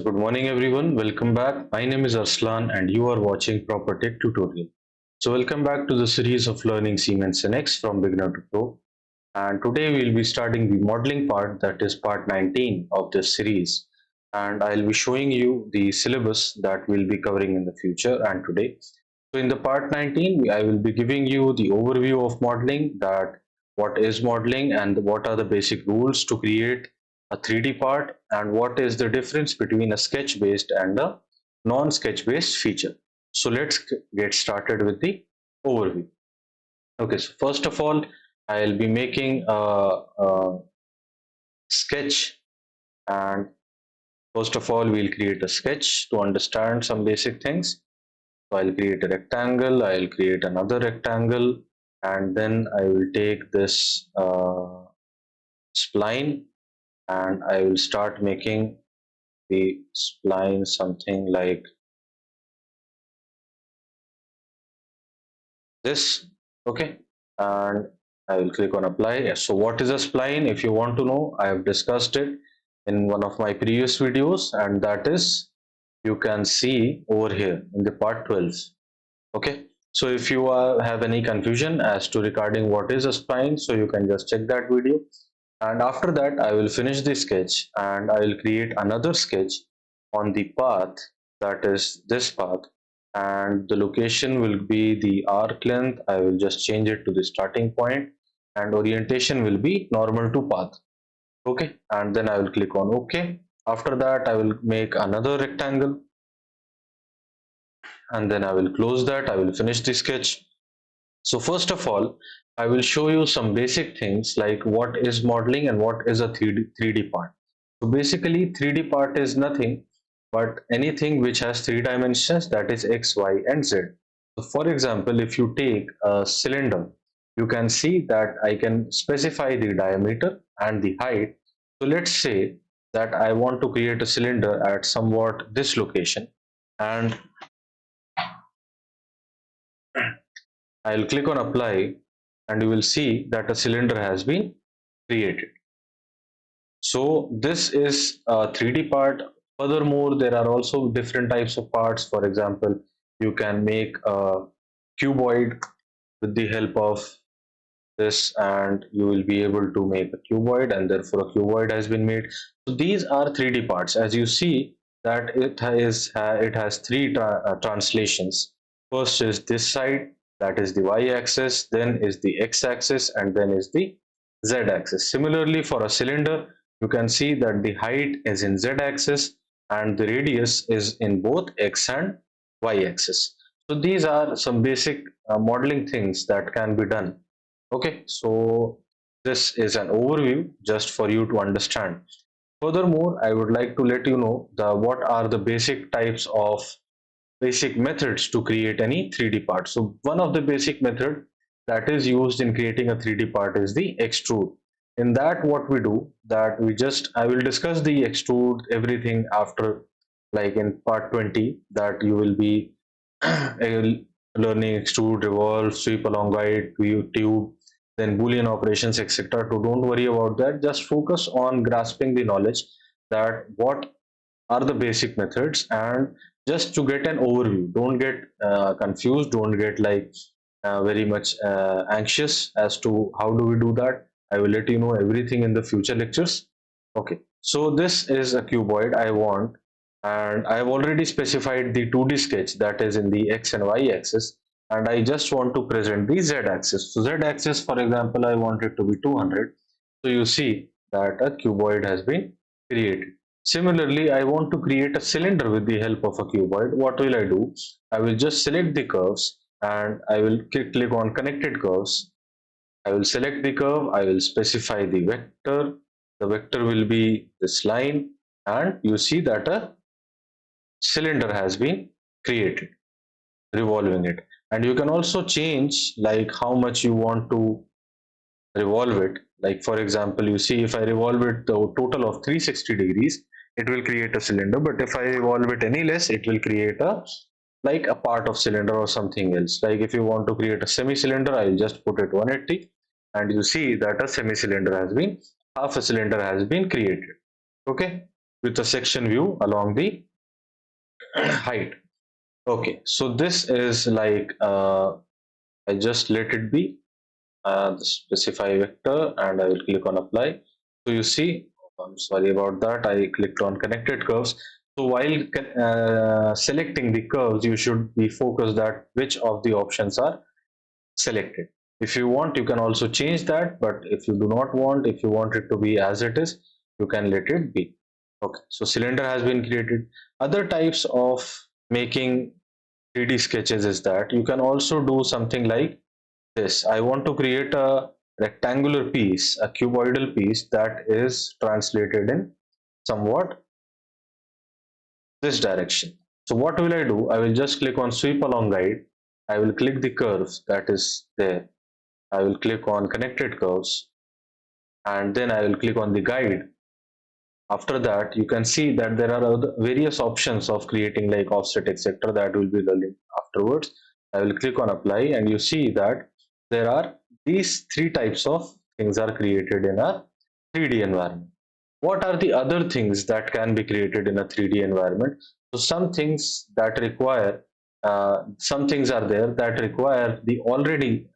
Good morning everyone, welcome back. My name is Arslan and you are watching Proper Tech Tutorial. So welcome back to the series of learning Siemens NX from beginner to pro. And today we'll be starting the modeling part, that is part 19 of this series. And I'll be showing you the syllabus that we'll be covering in the future and today. So in the part 19, I will be giving you the overview of modeling, that what is modeling and what are the basic rules to create a 3D part, and what is the difference between a sketch based and a non-sketch based feature. So let's get started with the overview. Okay, so first of all, I'll be making a sketch, and first of all, we'll create a sketch to understand some basic things. So I'll create a rectangle, I'll create another rectangle, and then I will take this spline and I will start making the spline something like this. Okay, and I will click on apply. So what is a spline? If you want to know, I have discussed it in one of my previous videos, and that is, you can see over here in the part 12. Okay, so if you have any confusion as to regarding what is a spline, so you can just check that video. And after that I will finish the sketch and I will create another sketch on the path, that is this path, and the location will be the arc length. I will just change it to the starting point, and orientation will be normal to path. Okay, and then I will click on OK. After that I will make another rectangle, and then I will close that. I will finish the sketch. So first of all, I will show you some basic things like what is modeling and what is a 3D part. So basically 3D part is nothing but anything which has three dimensions, that is X, Y and Z. So for example, if you take a cylinder, you can see that I can specify the diameter and the height. So let's say that I want to create a cylinder at somewhat this location, and I'll click on apply, and you will see that a cylinder has been created. So this is a 3D part. Furthermore, there are also different types of parts. For example, you can make a cuboid with the help of this, and you will be able to make a cuboid, and therefore a cuboid has been made. So these are 3D parts. As you see that it has three translations. First is this side, that is the y-axis, then is the x-axis, and then is the z-axis. Similarly, for a cylinder, you can see that the height is in z-axis and the radius is in both x and y-axis. So these are some basic modeling things that can be done. Okay, so this is an overview just for you to understand. Furthermore, I would like to let you know what are the basic types of basic methods to create any 3D part. So one of the basic method that is used in creating a 3D part is the extrude. In that, what we do, that we just, I will discuss the extrude everything after, like in part 20, that you will be learning extrude, revolve, sweep along guide, tube, then boolean operations, etc. So don't worry about that, just focus on grasping the knowledge, that what are the basic methods, and just to get an overview. Don't get confused, don't get like very much anxious as to how do we do that. I will let you know everything in the future lectures. Okay, so this is a cuboid I want, and I have already specified the 2D sketch, that is in the x and y axis, and I just want to present the z axis. So z axis, for example, I want it to be 200. So you see that a cuboid has been created. Similarly, I want to create a cylinder with the help of a cuboid. What will I do? I will just select the curves and I will click on connected curves. I will select the curve, I will specify the vector. The vector will be this line, and you see that a cylinder has been created, revolving it. And you can also change like how much you want to revolve it. Like for example, you see if I revolve it the total of 360 degrees, it will create a cylinder, but if I revolve it any less, it will create a like a part of cylinder or something else. Like if you want to create a semi cylinder, I'll just put it 180, and you see that a semi cylinder has been, half a cylinder has been created. Okay, with a section view along the height. Okay, so this is like I just let it be the specify vector, and I will click on apply. So you see, I'm sorry about that, I clicked on connected curves. So while selecting the curves, you should be focused that which of the options are selected. If you want, you can also change that, but if you do not want, if you want it to be as it is, you can let it be. Okay, so cylinder has been created. Other types of making 3D sketches is that you can also do something like this. I want to create a rectangular piece, a cuboidal piece that is translated in somewhat this direction. So what will I do? I will just click on sweep along guide. I will click the curves that is there. I will click on connected curves, and then I will click on the guide. After that, you can see that there are other various options of creating like offset, etc. That will be the link afterwards. I will click on apply, and you see that there are these three types of things are created in a 3D environment. What are the other things that can be created in a 3D environment? So some things that require some things are there that require the already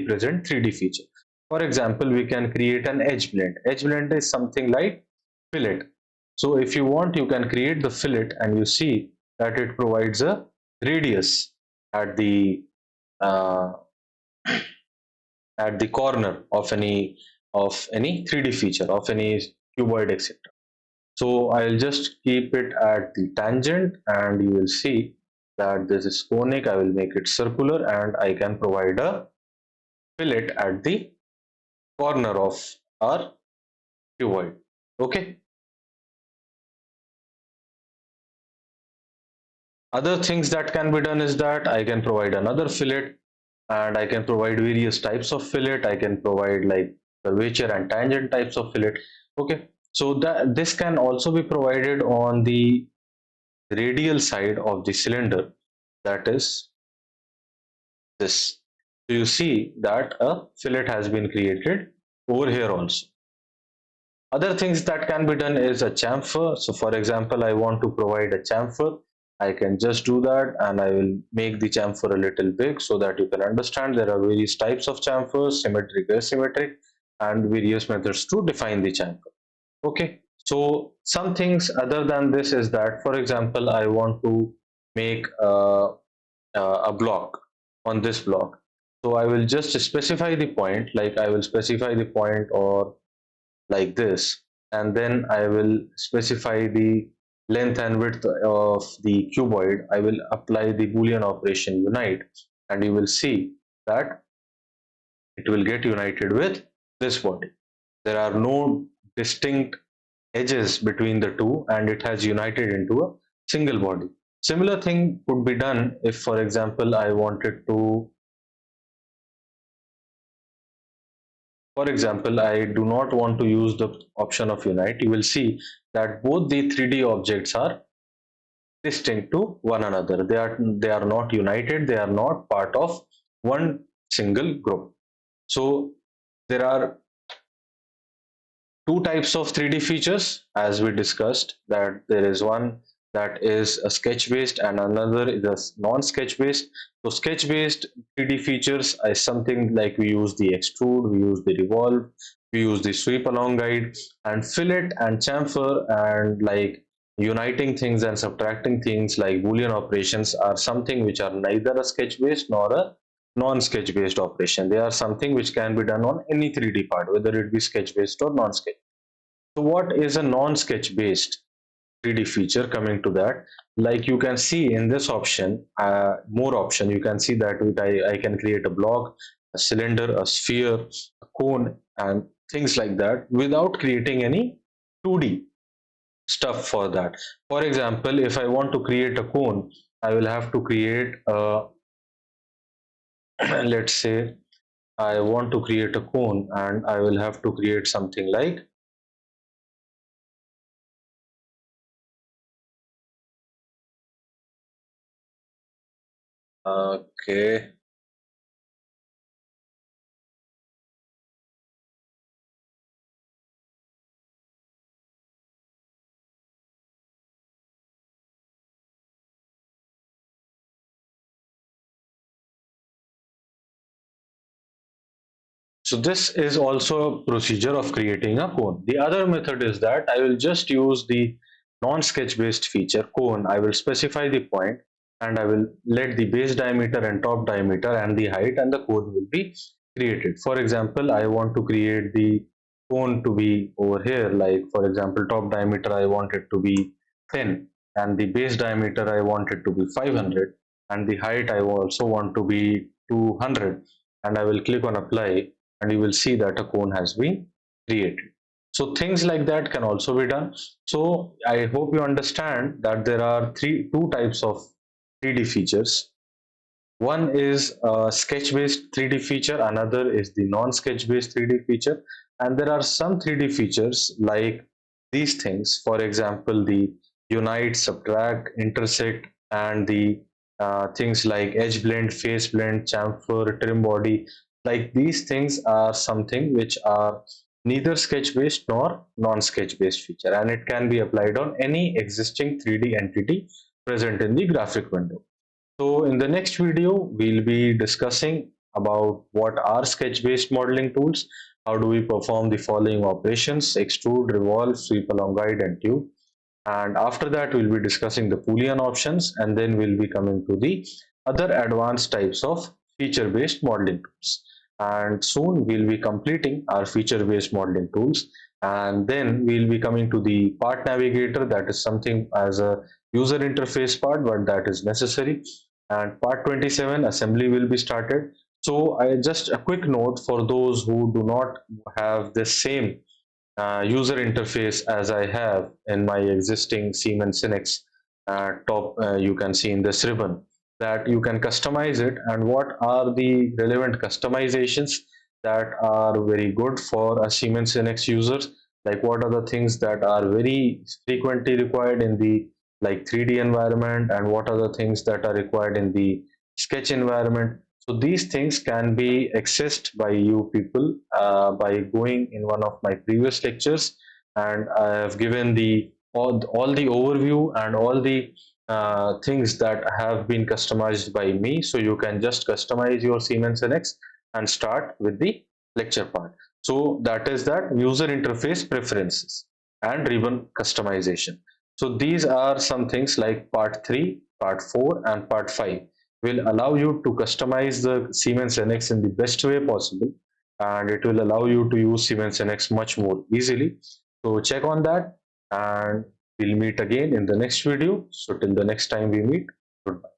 present 3D feature. For example, we can create an edge blend. Edge blend is something like fillet. So if you want, you can create the fillet, and you see that it provides a radius at the uh, at the corner of any 3D feature of any cuboid, etc. So I'll just keep it at the tangent, and you will see that this is conic. I will make it circular, and I can provide a fillet at the corner of our cuboid. Okay. Other things that can be done is that I can provide another fillet, and I can provide various types of fillet. I can provide like curvature and tangent types of fillet. Okay. So that this can also be provided on the radial side of the cylinder, that is this. So you see that a fillet has been created over here also. Other things that can be done is a chamfer. So for example, I want to provide a chamfer. I can just do that, and I will make the chamfer a little big so that you can understand there are various types of chamfers, symmetric, asymmetric, and various methods to define the chamfer. Okay, so some things other than this is that, for example, I want to make a block on this block. So I will just specify the point, like I will specify the point or like this, and then I will specify the length and width of the cuboid. I will apply the Boolean operation unite, and you will see that it will get united with this body. There are no distinct edges between the two, and it has united into a single body. Similar thing could be done if, for example, I wanted to, for example, I do not want to use the option of unite. You will see that both the 3D objects are distinct to one another. They are not united. They are not part of one single group. So there are two types of 3D features as we discussed, that there is one that is a sketch based and another is a non-sketch based. So sketch based 3D features is something like we use the extrude, we use the revolve, we use the sweep along guide, and fillet and chamfer, and like uniting things and subtracting things like Boolean operations are something which are neither a sketch based nor a non-sketch based operation. They are something which can be done on any 3D part, whether it be sketch based or non-sketch. So what is a non-sketch based 3D feature? Coming to that, like you can see in this option, more option, you can see that I can create a block, a cylinder, a sphere, a cone, and things like that without creating any 2D stuff for that. For example, if I want to create a cone, I will have to create a let's say I want to create a cone, and I will have to create something like okay, So this is also a procedure of creating a cone. The other method is that I will just use the non-sketch based feature cone. I will specify the point and I will let the base diameter and top diameter and the height, and the cone will be created. For example, I want to create the cone to be over here, like for example top diameter I want it to be 10 and the base diameter I want it to be 500 and the height I also want to be 200, and I will click on apply and you will see that a cone has been created. So things like that can also be done. So I hope you understand that there are two types of 3D features. One is a sketch based 3D feature, another is the non sketch based 3D feature, and there are some 3D features like these things. For example, the unite, subtract, intersect, and the things like edge blend, face blend, chamfer, trim body. Like these things are something which are neither sketch based nor non sketch based feature, and it can be applied on any existing 3D entity present in the graphic window. So in the next video, we'll be discussing about what are sketch-based modeling tools, how do we perform the following operations: extrude, revolve, sweep along guide, and tube. And after that, we'll be discussing the Boolean options, and then we'll be coming to the other advanced types of feature-based modeling tools. And soon we'll be completing our feature-based modeling tools, and then we'll be coming to the part navigator. That is something as a user interface part, but that is necessary. And part 27 assembly will be started. So I just a quick note for those who do not have the same user interface as I have in my existing Siemens nx top, you can see in this ribbon that you can customize it, and what are the relevant customizations that are very good for a Siemens nx users, like what are the things that are very frequently required in the like 3D environment, and what are the things that are required in the sketch environment. So these things can be accessed by you people by going in one of my previous lectures, and I have given the all the overview and all the things that have been customized by me. So you can just customize your Siemens NX and start with the lecture part. So that is that user interface preferences and ribbon customization. So these are some things like part 3, part 4, and part 5 will allow you to customize the Siemens NX in the best way possible, and it will allow you to use Siemens NX much more easily. So check on that, and we'll meet again in the next video. So till the next time we meet, goodbye.